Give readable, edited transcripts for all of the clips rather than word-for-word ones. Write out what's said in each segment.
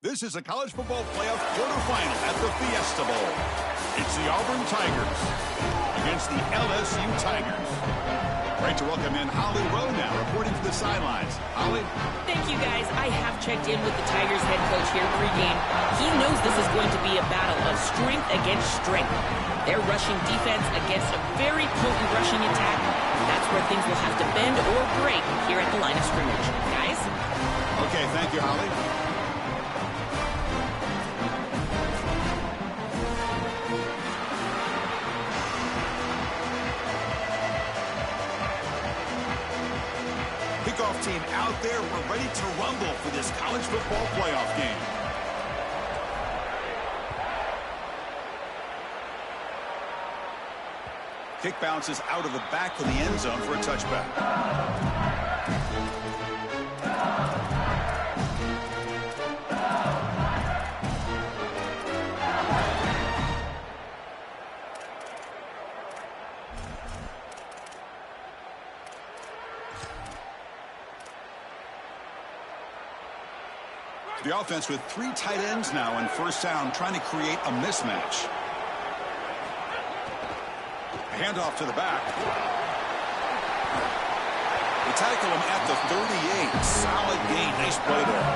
This is a college football playoff quarterfinal at the Fiesta Bowl. It's the Auburn Tigers against the LSU Tigers. Great to welcome in Holly Rowe now, reporting from the sidelines. Holly? Thank you, guys. I have checked in with the Tigers head coach here pregame. He knows this is going to be a battle of strength against strength. Their rushing defense against a very potent rushing attack. That's where things will have to bend or break here at the line of scrimmage. Guys? Okay, thank you, Holly. Kickoff team out there. We're ready to rumble for this college football playoff game. Kick bounces out of the back of the end zone for a touchback. The offense with 3 tight ends now in first down, trying to create a mismatch. Handoff to the back. They tackle him at the 38. Solid gain. Nice play there.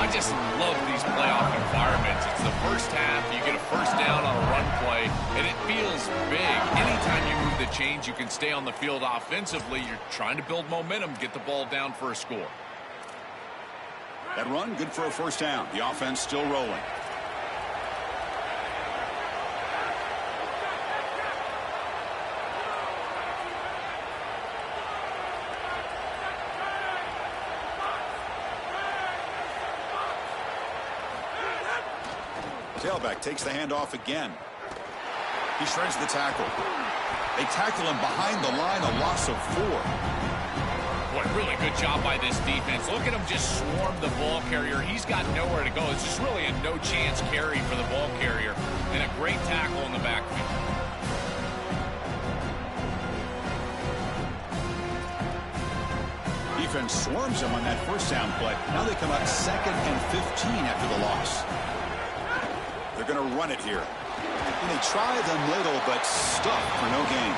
I just love these playoff environments. It's the first half. You get a first down on a run play, and it feels big. Anytime you move the chains, you can stay on the field offensively. You're trying to build momentum, get the ball down for a score. That run, good for a first down. The offense still rolling. Tailback takes the handoff again. He shreds the tackle. They tackle him behind the line, a loss of 4. Boy, really good job by this defense. Look at him just swarm the ball carrier. He's got nowhere to go. It's just really a no-chance carry for the ball carrier. And a great tackle in the backfield. Defense swarms him on that first down play. Now they come out 2nd and 15 after the loss. They're going to run it here. And they try the middle, but stuffed for no gain.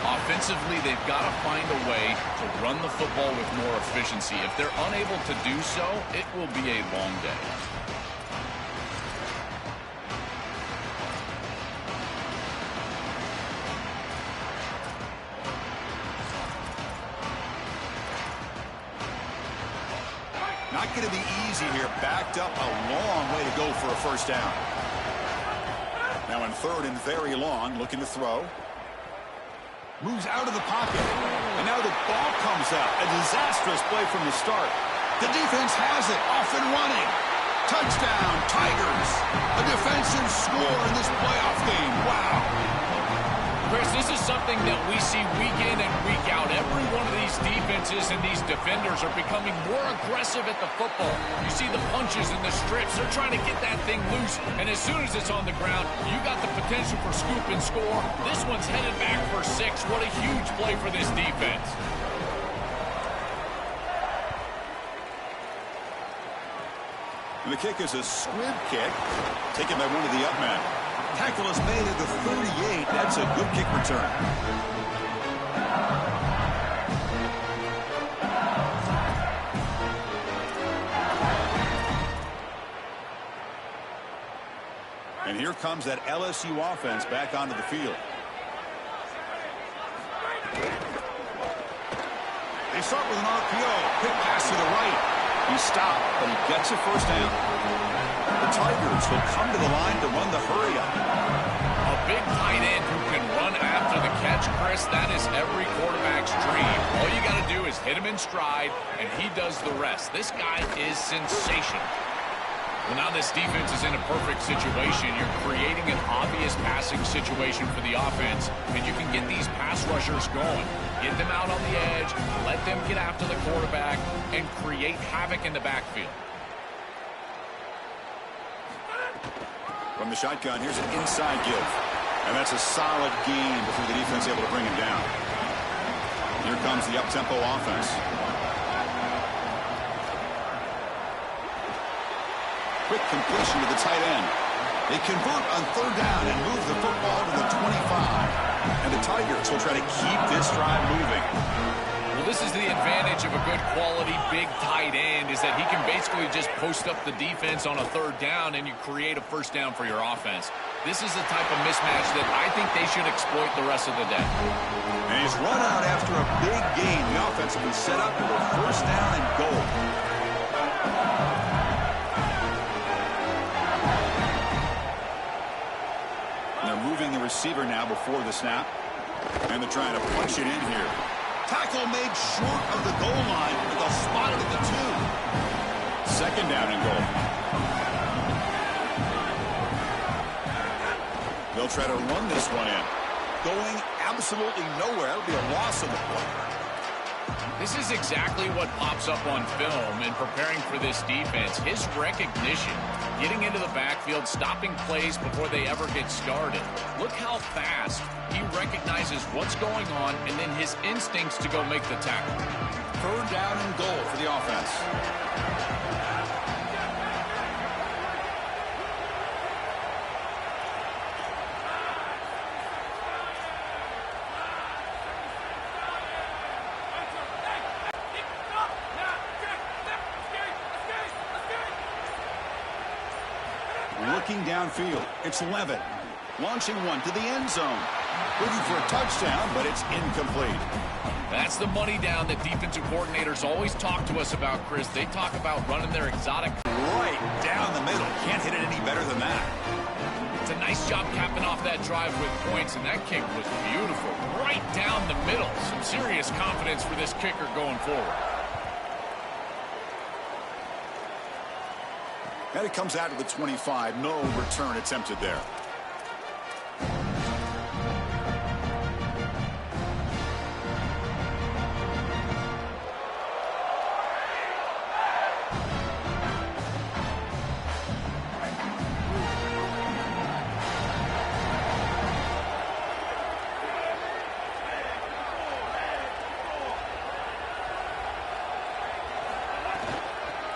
Offensively, they've got to find a way to run the football with more efficiency. If they're unable to do so, it will be a long day. Not going to be easy here. Backed up a long way to go for a first down. Now in 3rd and very long, looking to throw. Moves out of the pocket. And now the ball comes out. A disastrous play from the start. The defense has it. Off and running. Touchdown, Tigers. A defensive score in this playoff game. Wow. Chris, this is something that we see week in and week out. Every one of these defenses and these defenders are becoming more aggressive at the football. You see the punches and the strips. They're trying to get that thing loose. And as soon as it's on the ground, you got the potential for scoop and score. This one's headed back for 6. What a huge play for this defense. And the kick is a squib kick, taken by one of the up men. Tackle is made at the 38. That's a good kick return. And here comes that LSU offense back onto the field. They start with an RPO. Quick pass to the right. He stopped, but he gets a first down. The Tigers will come to the line to run the hurry-up. A big tight end who can run after the catch, Chris, that is every quarterback's dream. All you got to do is hit him in stride, and he does the rest. This guy is sensational. Well, now this defense is in a perfect situation. You're creating an obvious passing situation for the offense, and you can get these pass rushers going. Get them out on the edge, let them get after the quarterback, and create havoc in the backfield. From the shotgun, here's an inside give. And that's a solid gain before the defense able to bring him down. Here comes the up-tempo offense. Quick completion to the tight end. They convert on third down and move the football to the 25. And the Tigers will try to keep this drive moving. Well, this is the advantage of a good quality big tight end, is that he can basically just post up the defense on a third down and you create a first down for your offense. This is the type of mismatch that I think they should exploit the rest of the day. And he's run out after a big gain. The offense will be set up for a first down and goal. Moving the receiver now before the snap. And they're trying to punch it in here. Tackle made short of the goal line, but they'll spot it at the 2. Second down and goal. They'll try to run this one in. Going absolutely nowhere. That'll be a loss of the play. This is exactly what pops up on film in preparing for this defense. His recognition, getting into the backfield, stopping plays before they ever get started. Look how fast he recognizes what's going on and then his instincts to go make the tackle. Third down and goal for the offense. Looking downfield, it's Levitt. Launching one to the end zone. Looking for a touchdown, but it's incomplete. That's the money down that defensive coordinators always talk to us about, Chris. They talk about running their exotic right down the middle. Can't hit it any better than that. It's a nice job capping off that drive with points, and that kick was beautiful. Right down the middle. Some serious confidence for this kicker going forward. And it comes out to the 25. No return attempted there.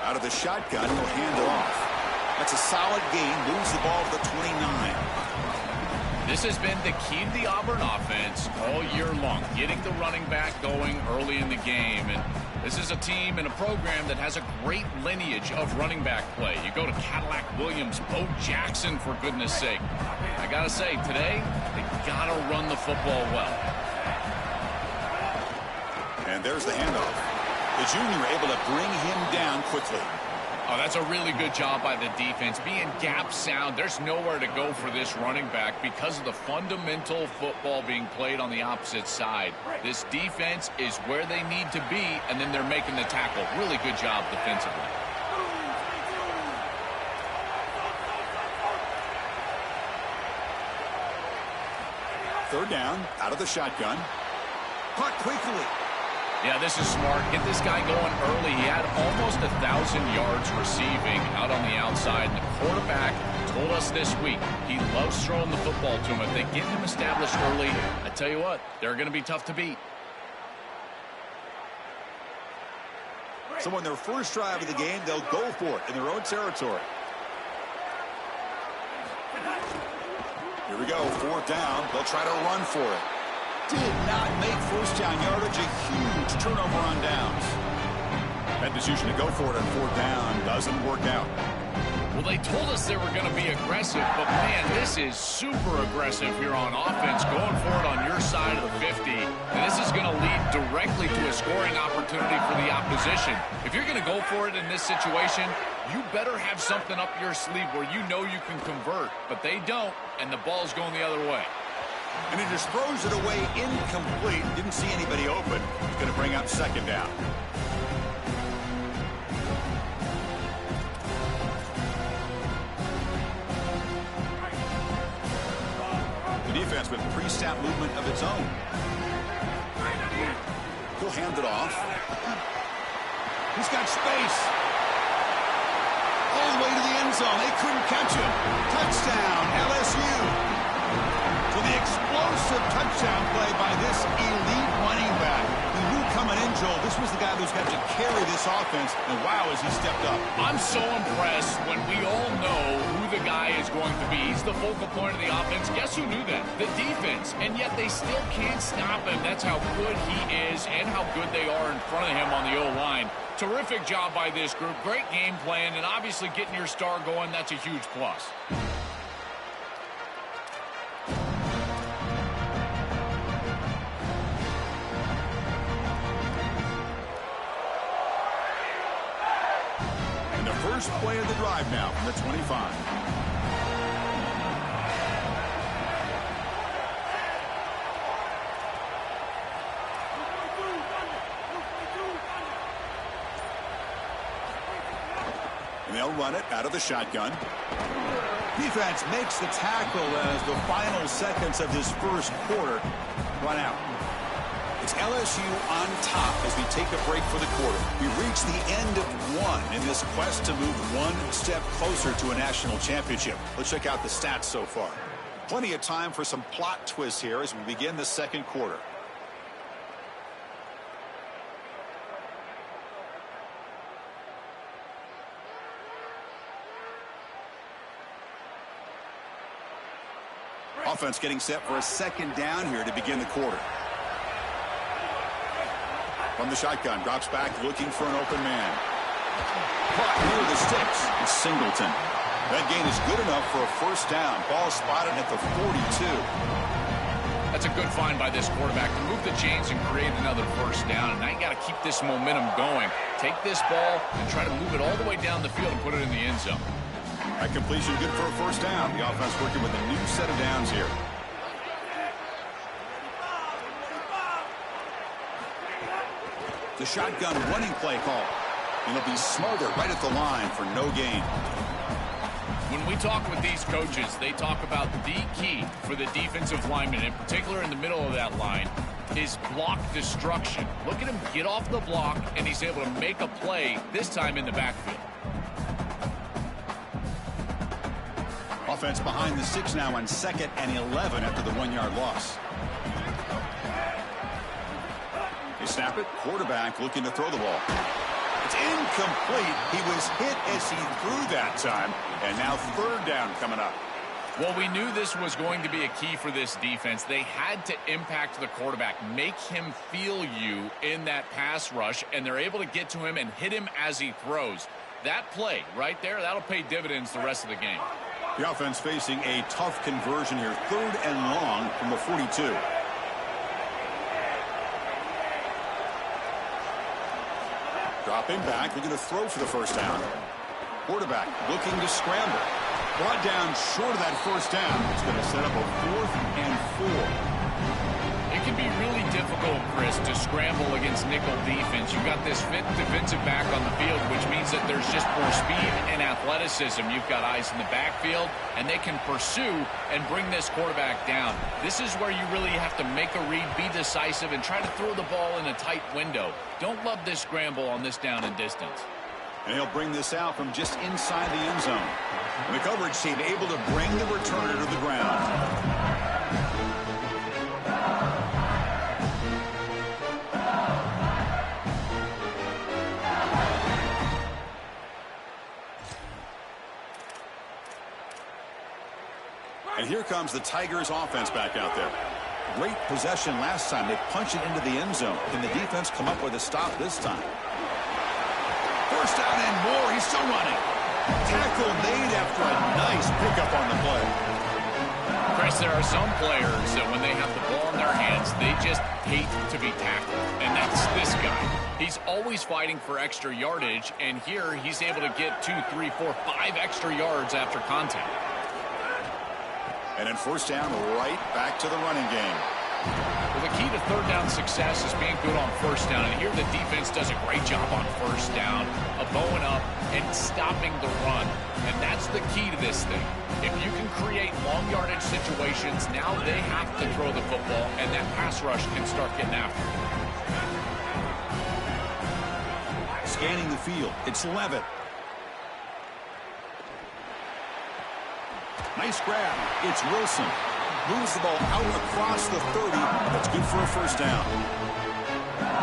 Out of the shotgun, he'll hand it off. That's a solid gain. Moves the ball to the 29. This has been the key to the Auburn offense all year long, getting the running back going early in the game. And this is a team and a program that has a great lineage of running back play. You go to Cadillac Williams, Bo Jackson, for goodness sake. I got to say, today, they got to run the football well. And there's the handoff. The junior able to bring him down quickly. Oh, that's a really good job by the defense. Being gap sound, there's nowhere to go for this running back because of the fundamental football being played on the opposite side. This defense is where they need to be, and then they're making the tackle. Really good job defensively. Third down, out of the shotgun. Caught quickly. Yeah, this is smart. Get this guy going early. He had almost 1,000 yards receiving out on the outside. And the quarterback told us this week he loves throwing the football to him. If they get him established early, I tell you what, they're going to be tough to beat. So on their first drive of the game, they'll go for it in their own territory. Here we go, fourth down. They'll try to run for it. Did not make first down yardage. A huge turnover on downs. That decision to go for it on fourth down doesn't work out. Well, they told us they were going to be aggressive, but man, this is super aggressive here on offense, going for it on your side of the 50. And this is going to lead directly to a scoring opportunity for the opposition. If you're going to go for it in this situation, you better have something up your sleeve where you know you can convert, but they don't, and the ball's going the other way. And he just throws it away incomplete. Didn't see anybody open. It's going to bring up second down. The defense with pre-snap movement of its own. He'll hand it off. He's got space. All the way to the end zone. They couldn't catch him. Touchdown, LSU. So the explosive touchdown play by this elite running back. He knew coming in Joel, this was the guy who's got to carry this offense, and wow, has he stepped up. I'm so impressed when we all know who the guy is going to be. He's the focal point of the offense. Guess who knew that? The defense. And yet they still can't stop him. That's how good he is and how good they are in front of him on the O-line. Terrific job by this group. Great game plan, and obviously getting your star going, that's a huge plus. First play of the drive now from the 25. And they'll run it out of the shotgun. Defense makes the tackle as the final seconds of this first quarter run out. It's LSU on top as we take a break for the quarter. We reach the end of one in this quest to move one step closer to a national championship. Let's check out the stats so far. Plenty of time for some plot twists here as we begin the second quarter. Offense getting set for a second down here to begin the quarter. From the shotgun, drops back looking for an open man. Caught near the sticks. It's Singleton. That gain is good enough for a first down. Ball spotted at the 42. That's a good find by this quarterback to move the chains and create another first down. And now you got to keep this momentum going. Take this ball and try to move it all the way down the field and put it in the end zone. That completion good for a first down. The offense working with a new set of downs here. The shotgun running play call. And it'll be smothered right at the line for no gain. When we talk with these coaches, they talk about the key for the defensive lineman, in particular in the middle of that line, is block destruction. Look at him get off the block, and he's able to make a play, this time in the backfield. Offense behind the 6 now on 2nd and 11 after the 1-yard loss. They snap it. Quarterback looking to throw the ball. It's incomplete. He was hit as he threw that time. And now third down coming up. Well, we knew this was going to be a key for this defense. They had to impact the quarterback, make him feel you in that pass rush, and they're able to get to him and hit him as he throws. That play right there, that'll pay dividends the rest of the game. The offense facing a tough conversion here. 3rd and long from the 42. Dropping back, looking to throw for the first down. Quarterback looking to scramble. Brought down short of that first down. It's going to set up a 4th and 4. It can be really difficult, Chris, to scramble against nickel defense. You've got this fit defensive back on the field, which means that there's just more speed and athleticism. You've got eyes in the backfield, and they can pursue and bring this quarterback down. This is where you really have to make a read, be decisive, and try to throw the ball in a tight window. Don't love this scramble on this down and distance. And he'll bring this out from just inside the end zone. And the coverage team able to bring the returner to the ground. And here comes the Tigers offense back out there. Great possession last time. They punch it into the end zone. Can the defense come up with a stop this time? First down and more. He's still running. Tackle made after a nice pickup on the play. Chris, there are some players that when they have the ball in their hands, they just hate to be tackled. And that's this guy. He's always fighting for extra yardage, and here he's able to get 2, 3, 4, 5 extra yards after contact. And then first down, right back to the running game. Well, the key to third down success is being good on first down. And here the defense does a great job on first down of bowing up and stopping the run. And that's the key to this thing. If you can create long yardage situations, now they have to throw the football, and that pass rush can start getting after it. Scanning the field. It's Levitt. Nice grab. It's Wilson. Moves the ball out across the 30. That's good for a first down.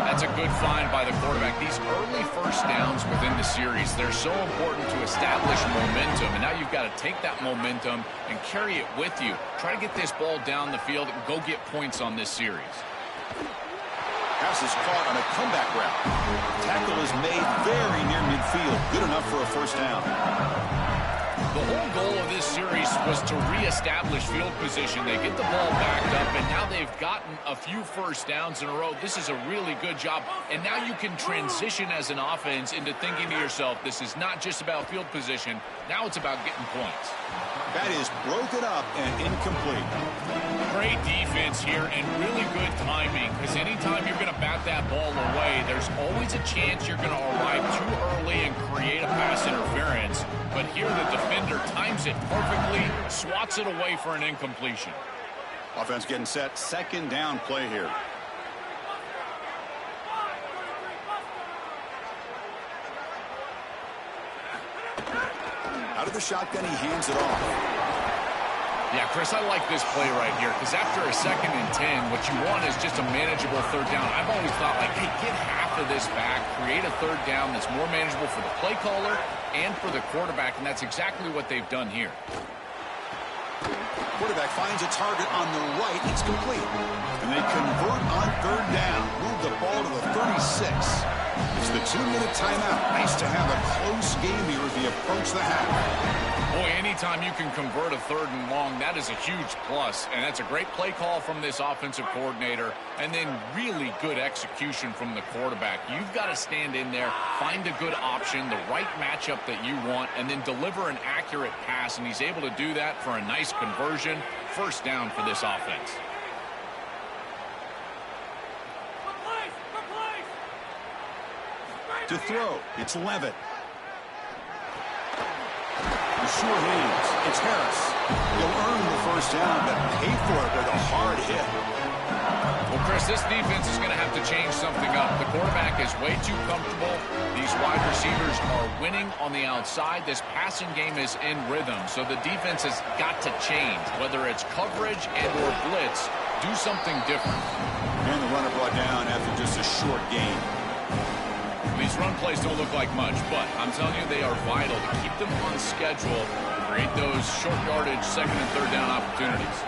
That's a good find by the quarterback. These early first downs within the series, they're so important to establish momentum. And now you've got to take that momentum and carry it with you. Try to get this ball down the field and go get points on this series. Pass is caught on a comeback route. Tackle is made very near midfield. Good enough for a first down. The whole goal of this series was to reestablish field position. They get the ball backed up, and now they've gotten a few first downs in a row. This is a really good job. And now you can transition as an offense into thinking to yourself, this is not just about field position. Now it's about getting points. That is broken up and incomplete. Great defense here and really good timing, because anytime you're going to bat that ball away, there's always a chance you're going to arrive too early and create a pass interference. But here the defender times it perfectly, swats it away for an incompletion. Offense getting set. Second down play here. Out of the shotgun, he hands it off. Yeah, Chris, I like this play right here because after a 2nd and 10, what you want is just a manageable third down. I've always thought, like, hey, get half of this back, create a third down that's more manageable for the play caller and for the quarterback, and that's exactly what they've done here. Quarterback finds a target on the right. It's complete. And they convert on third down. Move the ball to the 36. It's the 2-minute timeout. Nice to have a close game here as we approach the half. Boy, anytime you can convert a 3rd and long, that is a huge plus. And that's a great play call from this offensive coordinator. And then really good execution from the quarterback. You've got to stand in there, find a good option, the right matchup that you want, and then deliver an accurate pass. And he's able to do that for a nice conversion. First down for this offense. To throw, it's Levitt. Short hands. It's Harris. He'll earn the first down, but pay for it with a hard hit. Well, Chris, this defense is going to have to change something up. The quarterback is way too comfortable. These wide receivers are winning on the outside. This passing game is in rhythm, so the defense has got to change. Whether it's coverage and or blitz, do something different. And the runner brought down after just a short gain. These run plays don't look like much, but I'm telling you, they are vital to keep them on schedule, create those short yardage 2nd and 3rd down opportunities.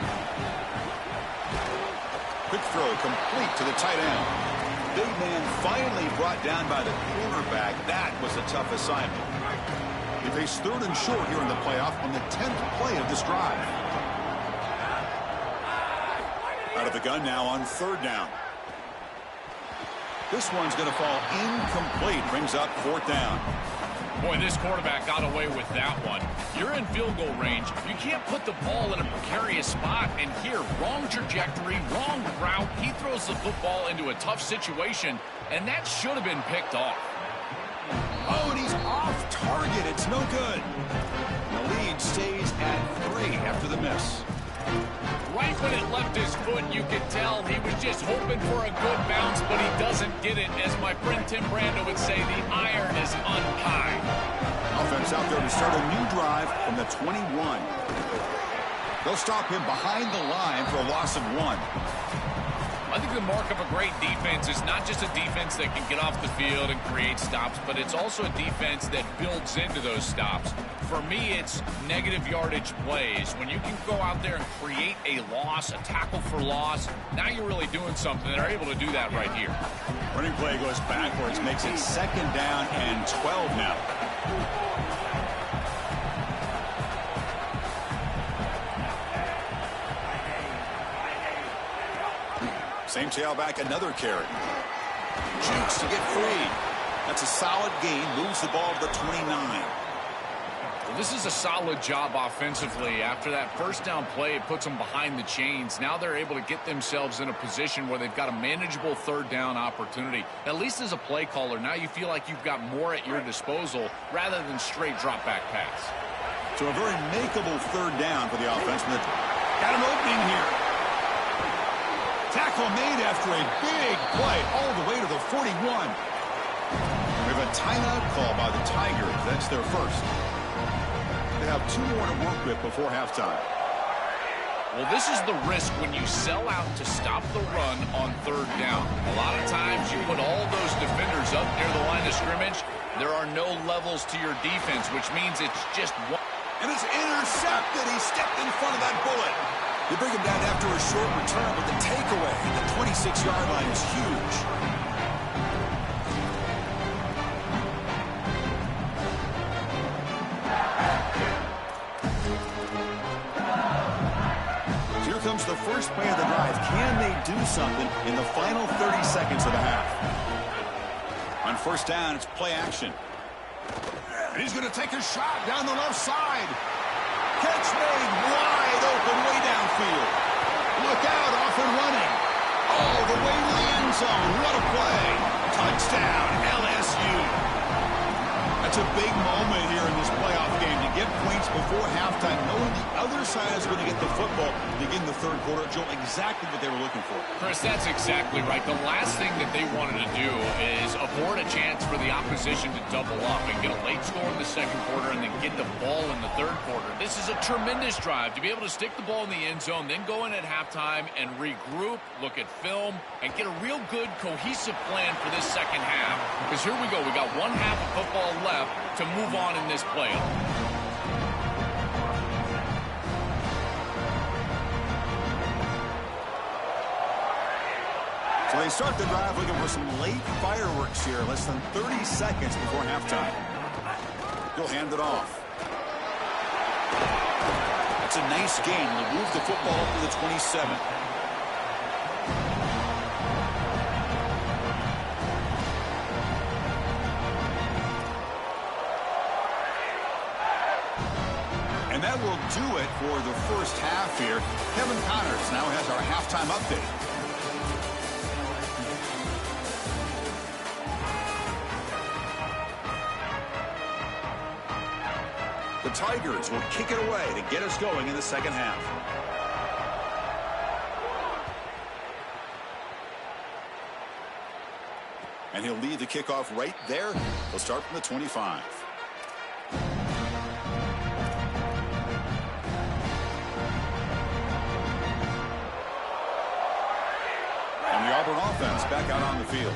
Quick throw complete to the tight end. Big man finally brought down by the quarterback. That was a tough assignment. They face 3rd and short here in the playoff on the 10th play of this drive. Out of the gun now on 3rd down. This one's going to fall incomplete. Brings up 4th down. Boy, this quarterback got away with that one. You're in field goal range. You can't put the ball in a precarious spot. And here, wrong trajectory, wrong route. He throws the football into a tough situation, and that should have been picked off. Oh, and he's off target. It's no good. The lead stays at 3 after the miss. Right when it left his foot, you could tell he was just hoping for a good bounce, but he doesn't get it. As my friend Tim Brando would say, the iron is unkind. Offense out there to start a new drive from the 21. They'll stop him behind the line for a loss of 1. I think the mark of a great defense is not just a defense that can get off the field and create stops, but it's also a defense that builds into those stops. For me, it's negative yardage plays. When you can go out there and create a loss, a tackle for loss, now you're really doing something. They're able to do that right here. Running play goes backwards, makes it 2nd down and 12 now. Same tailback, another carry. Jukes to get free. That's a solid gain. Moves the ball to the 29. Well, this is a solid job offensively. After that first down play, it puts them behind the chains. Now they're able to get themselves in a position where they've got a manageable 3rd down opportunity. At least as a play caller, now you feel like you've got more at your disposal rather than straight drop back pass. So a very makeable 3rd down for the offense. Got an opening here. Tackle made after a big play all the way to the 41. We have a timeout call by the Tigers. That's their first. They have 2 more to work with before halftime. Well, this is the risk when you sell out to stop the run on third down. A lot of times you put all those defenders up near the line of scrimmage. There are no levels to your defense, which means it's just one. And it's intercepted. He stepped in front of that bullet. They bring him down after a short return, but the takeaway at the 26-yard line is huge. Here comes the first play of the drive. Can they do something in the final 30 seconds of the half? On first down, it's play action. And he's going to take a shot down the left side. Catch made wide open way downfield. Look out, off and running. Oh, the way to the end zone. What a play. Touchdown, LSU. That's a big moment here in this playoff game to get points before halftime, knowing the other side is going to get the football to begin the third quarter. Joe, exactly what they were looking for. Chris, that's exactly right. The last thing that they wanted to do is abort a chance for the opposition to double up and get a late score in the second quarter and then get the ball in the third quarter. This is a tremendous drive to be able to stick the ball in the end zone, then go in at halftime and regroup, look at film, and get a real good cohesive plan for this second half. Because here we go. We got one half of football left to move on in this playoff. So they start the drive looking for some late fireworks here, less than 30 seconds before halftime. He'll hand it off. That's a nice gain. He'll move the football up to the 27. And that will do it for the first half here. Kevin Connors now has our halftime update. The Tigers will kick it away to get us going in the second half. And he'll lead the kickoff right there. He'll start from the 25. And the Auburn offense back out on the field.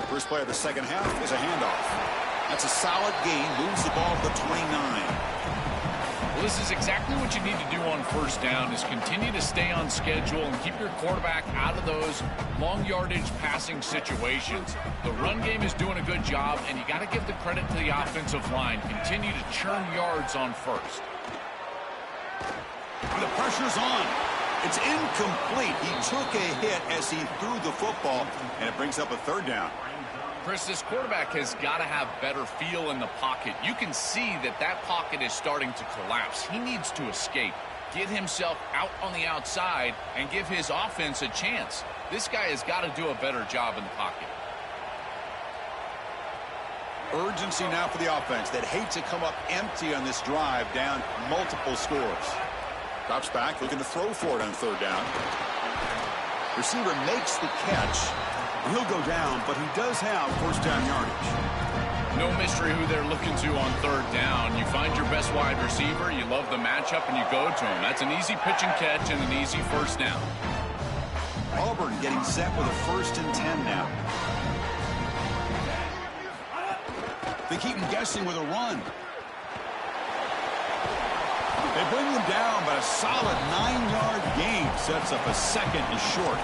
First play of the second half is a handoff. That's a solid gain. Moves the ball to the 29. Well, this is exactly what you need to do on first down is continue to stay on schedule and keep your quarterback out of those long yardage passing situations. The run game is doing a good job, and you got to give the credit to the offensive line. Continue to churn yards on first. The pressure's on. It's incomplete. He took a hit as he threw the football, and it brings up a third down. Chris, this quarterback has got to have better feel in the pocket. You can see that that pocket is starting to collapse. He needs to escape, get himself out on the outside, and give his offense a chance. This guy has got to do a better job in the pocket. Urgency now for the offense that hate to come up empty on this drive, down multiple scores. Drops back, looking to throw for it on third down. Receiver makes the catch. He'll go down, but he does have first down yardage. No mystery who they're looking to on third down. You find your best wide receiver, you love the matchup, and you go to him. That's an easy pitch and catch and an easy first down. Auburn getting set with a 1st and 10 now. They keep him guessing with a run. They bring him down, but a solid 9-yard gain sets up a second and short.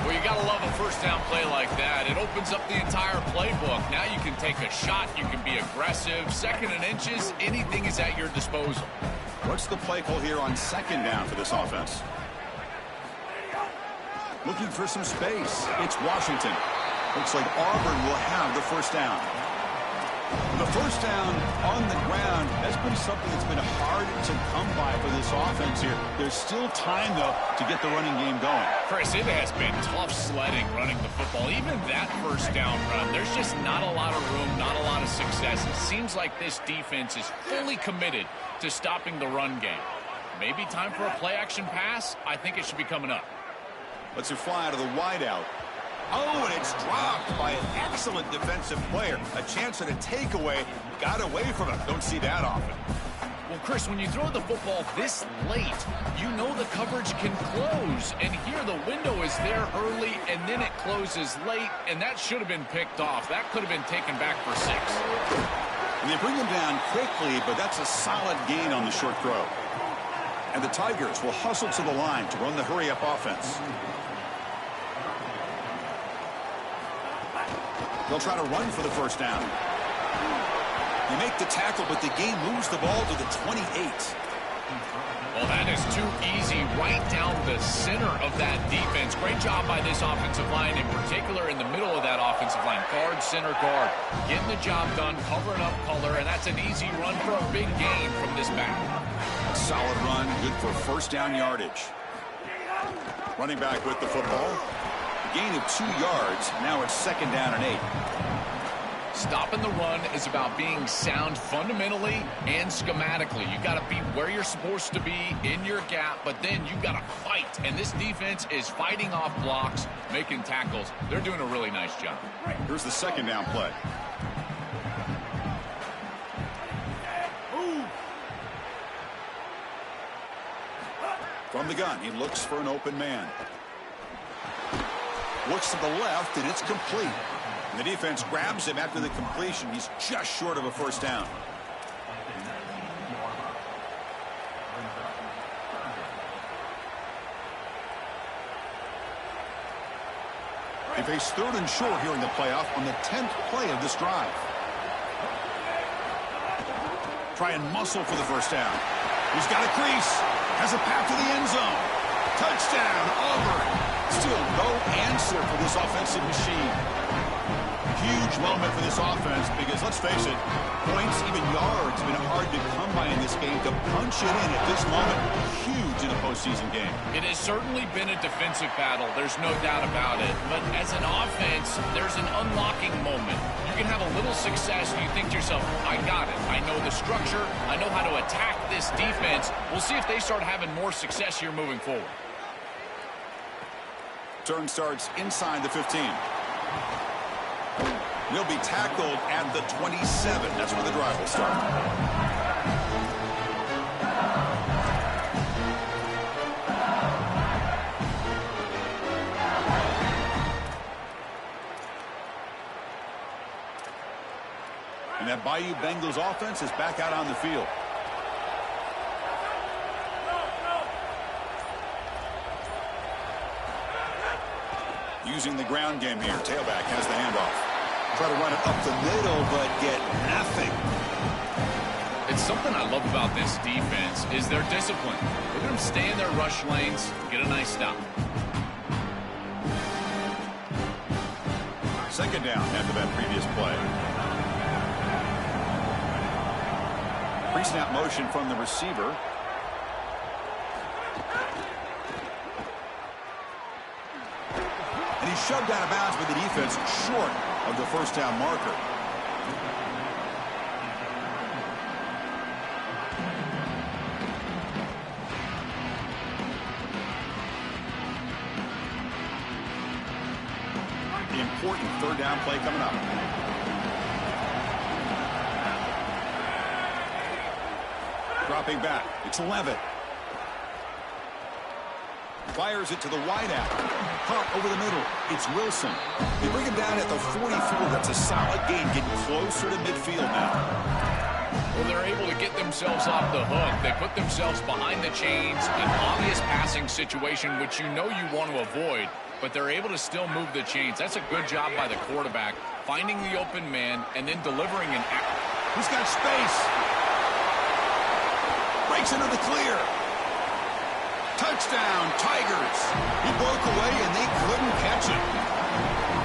Well, you got to love a first down play like that. It opens up the entire playbook. Now you can take a shot. You can be aggressive. Second and inches, anything is at your disposal. What's the play call here on second down for this offense? Looking for some space. It's Washington. Looks like Auburn will have the first down. The first down on the ground has been something that's been hard to come by for this offense here. There's still time, though, to get the running game going. Chris, it has been tough sledding running the football. Even that first down run, there's just not a lot of room, not a lot of success. It seems like this defense is fully committed to stopping the run game. Maybe time for a play-action pass? I think it should be coming up. Let's it fly to the wideout. Oh, and it's dropped by an excellent defensive player. A chance at a takeaway. Got away from it. Don't see that often. Well, Chris, when you throw the football this late, you know the coverage can close. And here the window is there early, and then it closes late, and that should have been picked off. That could have been taken back for 6. And they bring him down quickly, but that's a solid gain on the short throw. And the Tigers will hustle to the line to run the hurry-up offense. They'll try to run for the first down. They make the tackle, but the game moves the ball to the 28. Well, that is too easy right down the center of that defense. Great job by this offensive line, in particular in the middle of that offensive line. Guard, center, guard. Getting the job done, covering up color, and that's an easy run for a big gain from this back. A solid run, good for first down yardage. Running back with the football. A gain of 2 yards. Now it's second down and 8. Stopping the run is about being sound fundamentally and schematically. You got to be where you're supposed to be in your gap, but then you got to fight. And this defense is fighting off blocks, making tackles. They're doing a really nice job. Here's the second down play. From the gun, he looks for an open man. Looks to the left, and it's complete. And the defense grabs him after the completion. He's just short of a first down. They face third and short here in the playoff on the 10th play of this drive. Try and muscle for the first down. He's got a crease. Has a path to the end zone. Touchdown, Auburn. Still no answer for this offensive machine. Huge moment for this offense because, let's face it, points, even yards, have been hard to come by in this game. To punch it in at this moment, huge in a postseason game. It has certainly been a defensive battle. There's no doubt about it. But as an offense, there's an unlocking moment. You can have a little success and you think to yourself, I got it. I know the structure. I know how to attack this defense. We'll see if they start having more success here moving forward. Turn starts inside the 15. He'll be tackled at the 27. That's where the drive will start. And that Bayou Bengals offense is back out on the field. Using the ground game here. Tailback has the handoff. Try to run it up the middle, but get nothing. It's something I love about this defense is their discipline. Look at them stay in their rush lanes, get a nice stop. Second down after that previous play. Pre-snap motion from the receiver. And he's shoved out of bounds with the defense short of the first down marker. The important third down play coming up. Dropping back. It's Levitt. Fires it to the wideout. Caught over the middle. It's Wilson. They bring him down at the 44. That's a solid gain, getting closer to midfield now. Well, they're able to get themselves off the hook. They put themselves behind the chains, an obvious passing situation, which you know you want to avoid, but they're able to still move the chains. That's a good job by the quarterback, finding the open man and then delivering an act. He's got space. Breaks into the clear. Touchdown, Tigers. He broke away, and they couldn't catch him.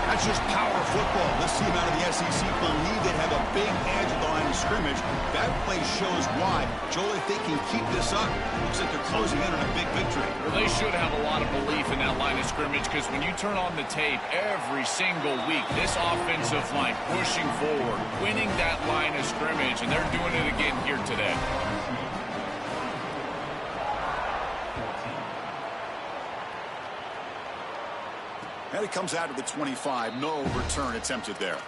That's just power football. This team out of the SEC believe they have a big edge at the line of scrimmage. That play shows why. Joel, if they can keep this up, looks like they're closing in on a big victory. Well, they should have a lot of belief in that line of scrimmage because when you turn on the tape every single week, this offensive line pushing forward, winning that line of scrimmage, and they're doing it again here today. And it comes out to the 25. No return attempted there.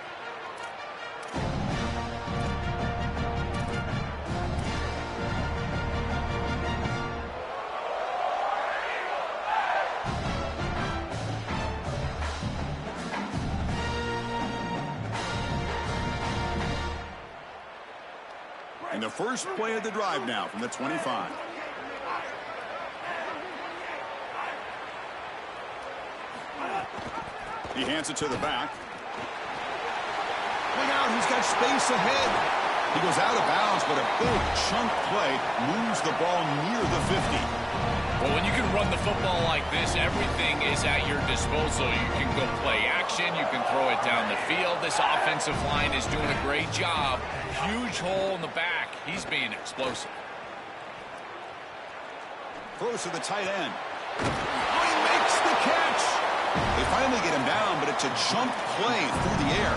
And the first play of the drive now from the 25. He hands it to the back. Look out, he's got space ahead. He goes out of bounds, but a big chunk play moves the ball near the 50. Well, when you can run the football like this, everything is at your disposal. You can go play action. You can throw it down the field. This offensive line is doing a great job. Huge hole in the back. He's being explosive. Throws to the tight end. Oh, he makes the catch. They finally get him down, but it's a jump play through the air.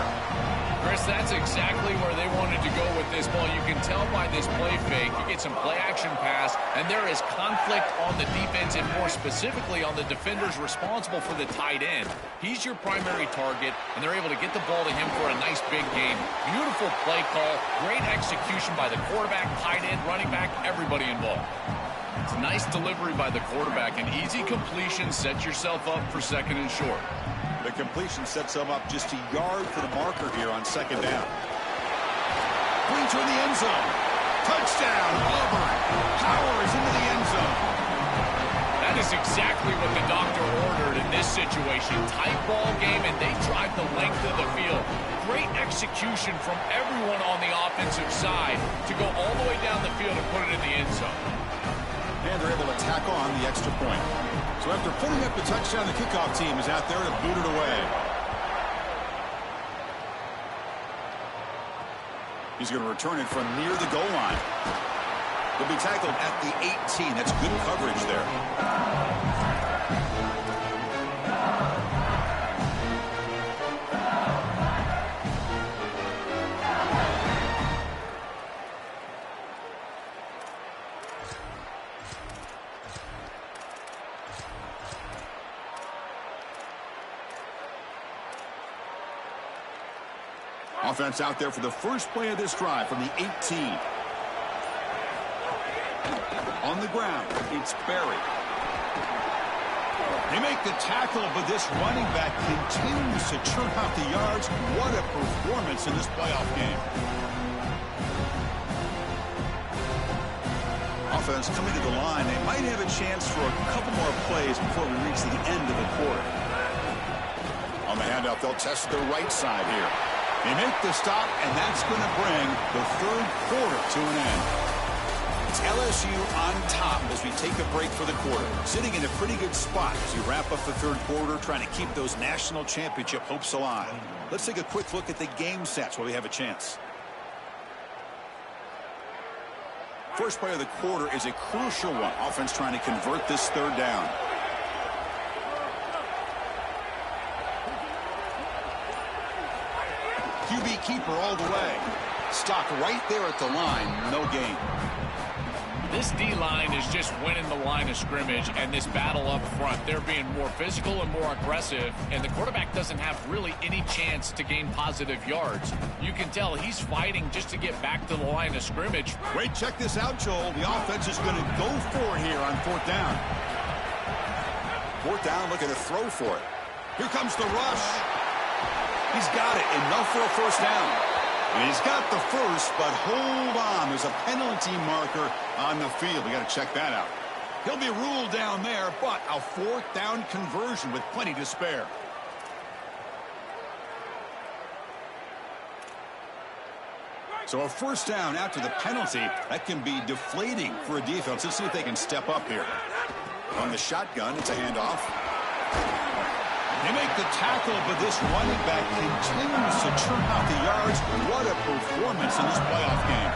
Chris, that's exactly where they wanted to go with this ball. You can tell by this play fake. You get some play-action pass, and there is conflict on the defense and more specifically on the defenders responsible for the tight end. He's your primary target, and they're able to get the ball to him for a nice big game. Beautiful play call, great execution by the quarterback, tight end, running back, everybody involved. It's a nice delivery by the quarterback. An easy completion sets yourself up for second and short. The completion sets him up just a yard for the marker here on second down. Brings her in the end zone. Touchdown, Auburn. Powers into the end zone. That is exactly what the doctor ordered in this situation. Tight ball game, and they drive the length of the field. Great execution from everyone on the offensive side to go all the way down the field and put it in the end zone. And they're able to tack on the extra point. So after putting up the touchdown, the kickoff team is out there to boot it away. He's going to return it from near the goal line. He'll be tackled at the 18. That's good coverage there. Offense out there for the first play of this drive from the 18. On the ground, it's Berry. They make the tackle, but this running back continues to churn out the yards. What a performance in this playoff game. Offense coming to the line. They might have a chance for a couple more plays before we reach the end of the quarter. On the handoff, they'll test the right side here. They make the stop, and that's going to bring the third quarter to an end. It's LSU on top as we take a break for the quarter. Sitting in a pretty good spot as we wrap up the third quarter, trying to keep those national championship hopes alive. Let's take a quick look at the game stats while we have a chance. First play of the quarter is a crucial one. Offense trying to convert this third down. QB keeper all the way. Stopped right there at the line. No gain. This D-line is just winning the line of scrimmage, and this battle up front, they're being more physical and more aggressive, and the quarterback doesn't have really any chance to gain positive yards. You can tell he's fighting just to get back to the line of scrimmage. Wait, check this out, Joel. The offense is going to go for it here on fourth down. Fourth down, looking to throw for it. Here comes the rush. He's got it. Enough for a first down. And he's got the first, but hold on. There's a penalty marker on the field. We got to check that out. He'll be ruled down there, but a fourth down conversion with plenty to spare. So a first down after the penalty, that can be deflating for a defense. Let's see if they can step up here. On the shotgun, it's a handoff. They make the tackle, but this running back continues to churn out the yards. What a performance in this playoff game.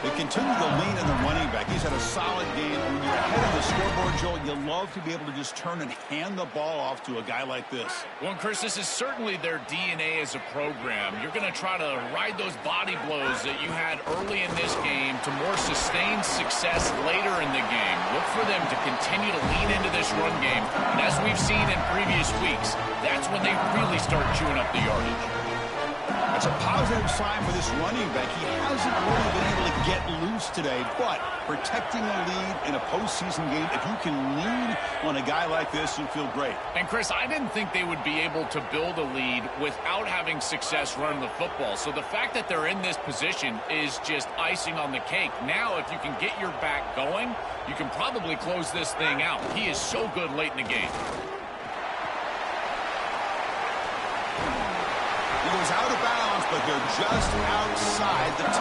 They continue to lean in the running back. He's had a solid game. When you're ahead of the scoreboard, Joel, you love to be able to just turn and hand the ball off to a guy like this. Well, Chris, this is certainly their DNA as a program. You're going to try to ride those body blows that you had early in this game to more sustained success later in the game. Look for them to continue to lean into this run game. And as we've seen in previous weeks, that's when they really start chewing up the yardage. That's a positive sign for this running back. He hasn't really been able to get loose today, but protecting a lead in a postseason game, if you can lean on a guy like this, you feel great. And, Chris, I didn't think they would be able to build a lead without having success running the football. So the fact that they're in this position is just icing on the cake. Now, if you can get your back going, you can probably close this thing out. He is so good late in the game. He goes out of bounds, but they're just outside the 10.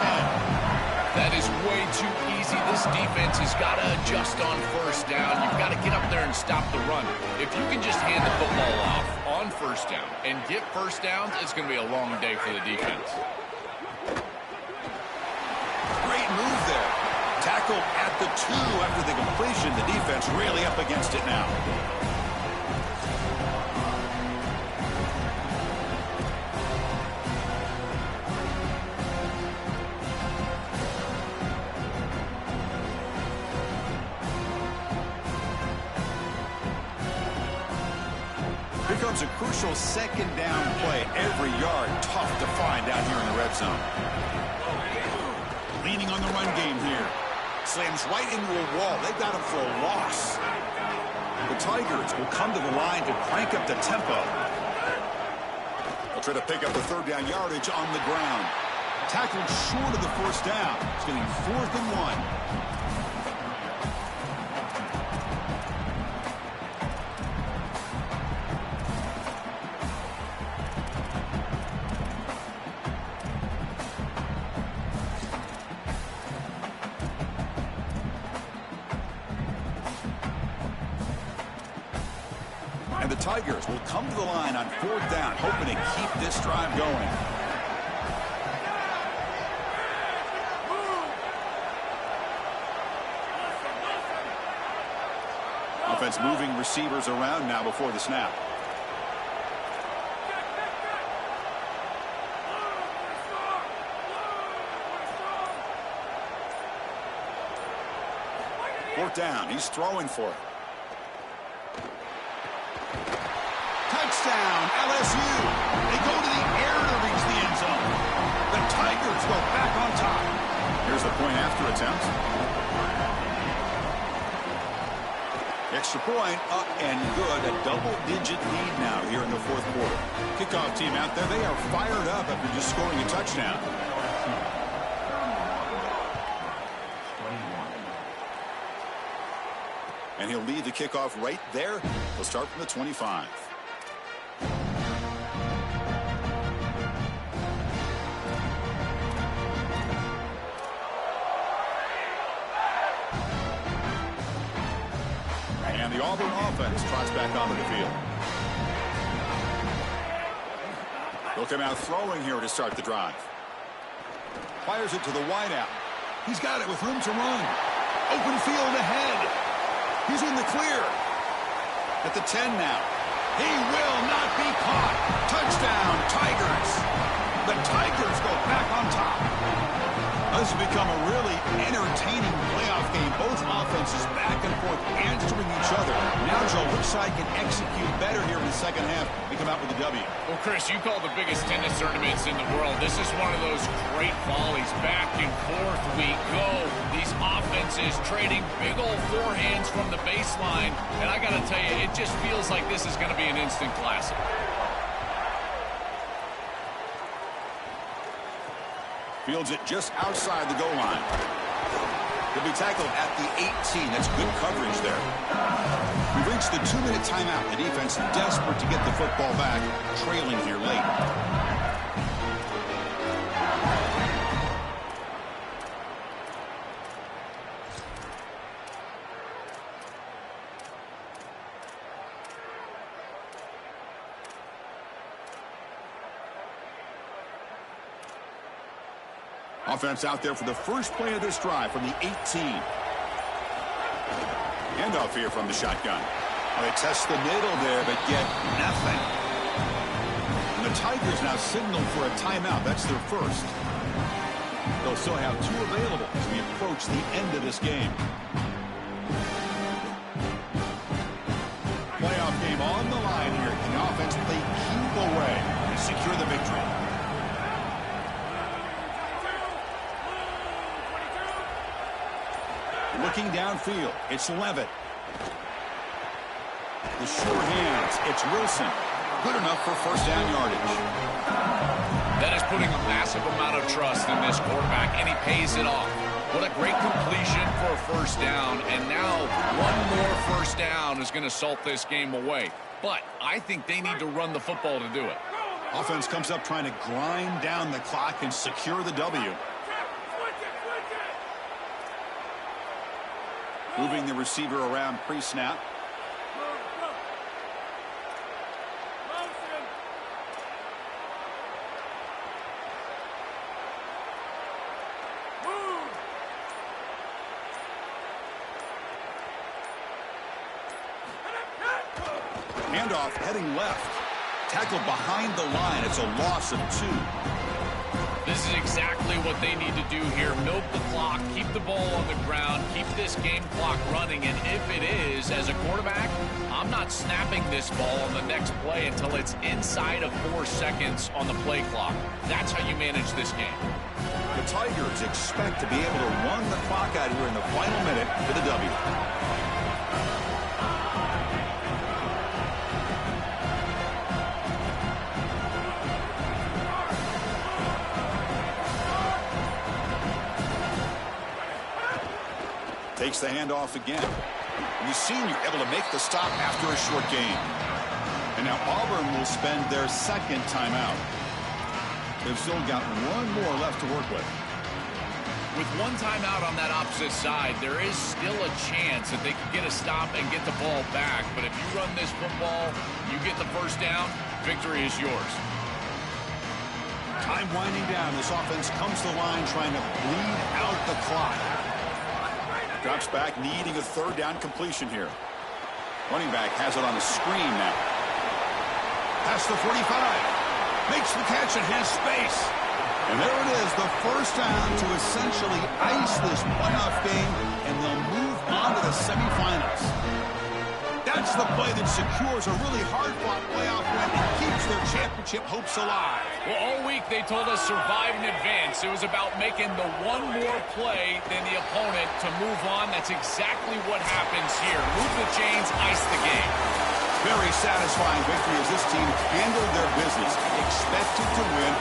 That is way too easy. This defense has got to adjust on first down. You've got to get up there and stop the run. If you can just hand the football off on first down and get first downs, it's going to be a long day for the defense. Great move there. Tackle at the 2 after the completion. The defense really up against it now. Here comes a crucial second down play. Every yard tough to find down here in the red zone. Leaning on the run game here. Slams right into a wall. They've got him for a loss. The Tigers will come to the line to crank up the tempo. They'll try to pick up the third down yardage on the ground. Tackled short of the first down. It's getting 4th and 1. And the Tigers will come to the line on 4th down, hoping to keep this drive going. Offense moving receivers around now before the snap. Fourth down. He's throwing for it. Touchdown, LSU. They go to the air to reach the end zone. The Tigers go back on top. Here's the point after attempt. Extra point, up and good. A double-digit lead now here in the 4th quarter. Kickoff team out there, they are fired up after just scoring a touchdown. And he'll lead the kickoff right there. He'll start from the 25. And the Auburn offense trots back onto the field. He'll come out throwing here to start the drive. Fires it to the wideout. He's got it with room to run. Open field ahead. He's in the clear. At the 10 now. He will not be caught. Touchdown, Tigers. The Tigers go back on top. This has become a really entertaining playoff game. Both offenses back and forth answering each other. Now, Joe, which side can execute better here in the second half and come out with a W? Well, Chris, you call the biggest tennis tournaments in the world. This is one of those great volleys. Back and forth we go. These offenses trading big old forehands from the baseline. And I got to tell you, it just feels like this is going to be an instant classic. Fields it just outside the goal line. He'll be tackled at the 18. That's good coverage there. We've reached the 2-minute timeout. The defense desperate to get the football back, trailing here late. Offense out there for the first play of this drive from the 18. Handoff here from the shotgun. Well, they test the middle there, but get nothing. And the Tigers now signal for a timeout. That's their first. They'll still have 2 available as we approach the end of this game. Playoff game on the line here. Can the offense play keep away and secure the victory? Looking downfield, it's Levitt. The sure hands, it's Wilson. Good enough for first down yardage. That is putting a massive amount of trust in this quarterback, and he pays it off. What a great completion for a first down, and now one more first down is going to salt this game away. But I think they need to run the football to do it. Offense comes up trying to grind down the clock and secure the W. Moving the receiver around pre-snap. Handoff heading left. Tackle behind the line. It's a loss of 2. This is exactly what they need to do here. Milk the clock, keep the ball on the ground, keep this game clock running. And if it is, as a quarterback, I'm not snapping this ball on the next play until it's inside of 4 seconds on the play clock. That's how you manage this game. The Tigers expect to be able to run the clock out here in the final minute for the W. Takes the handoff again. And the senior able to make the stop after a short game. And now Auburn will spend their second timeout. They've still got one more left to work with. With one timeout on that opposite side, there is still a chance that they could get a stop and get the ball back. But if you run this football, you get the first down, victory is yours. Time winding down. This offense comes to the line trying to bleed out the clock. Drops back, needing a third down completion here. Running back has it on a screen now. Past the 45. Makes the catch and has space. And there it is, the first down to essentially ice this playoff game, and they'll move on to the semifinals. That's the play that secures a really hard-fought playoff win and keeps their championship hopes alive. Well, all week they told us survive and advance. It was about making the one more play than the opponent to move on. That's exactly what happens here. Move the chains, ice the game. Very satisfying victory as this team handled their business, expected to win